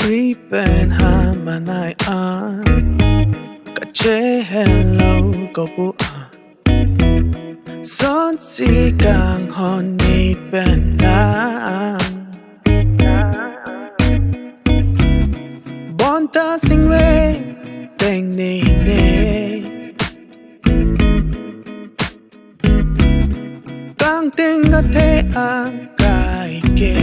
Free pen ha manai an ka che hello ko bu son si kang hon ni pen lang bon ta Sengve tengne kang ting ga the ang kai ke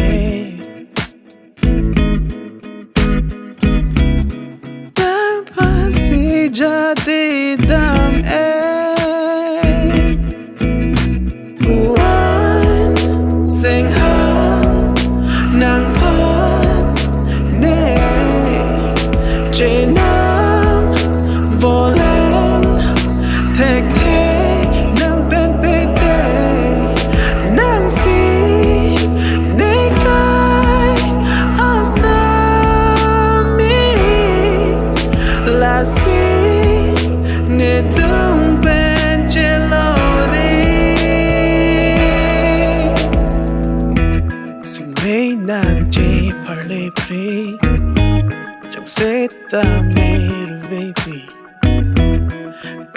jadi dam buan sing hang nang pat ne chenam volang tek te nang pen pe te nang si ne kai asami la si ne dum ben chelore Sengve nang che parle pre chẳng se ta me ru baby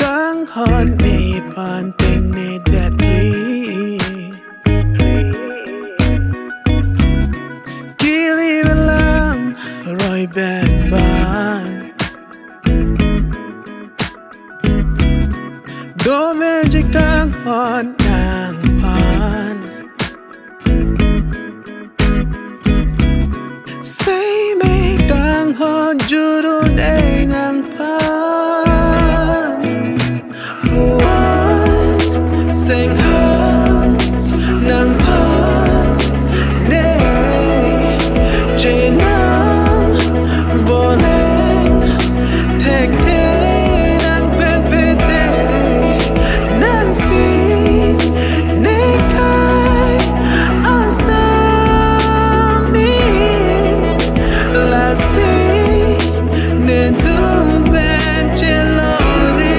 kang hon me pan ting ne that re kili lang roi ben ban do mer je kang hon nang pan say me kang hon juru nei nang pan buan sing hon nang pan nei je nang voleng tek te nang pen pe te nang si ne kai asami la si ne dum ben chelore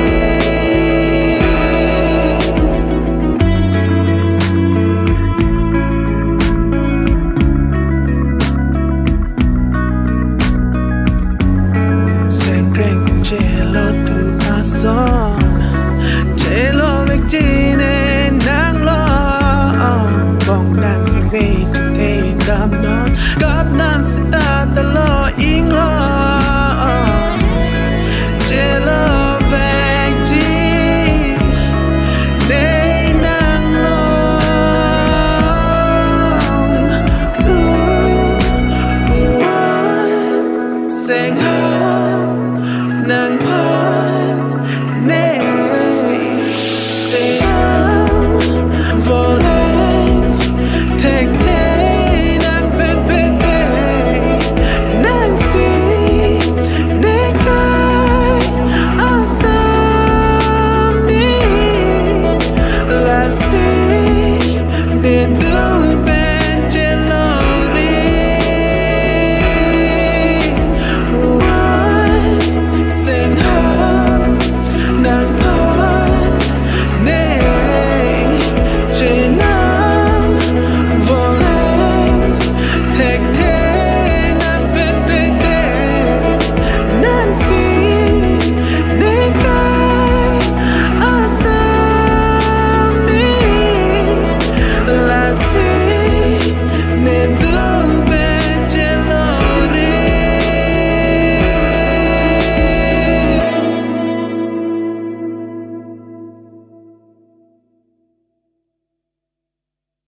Sengve chelo tu ason chelo vek chine nang lo bong nang Sengve te dam non kap nang sita ta lo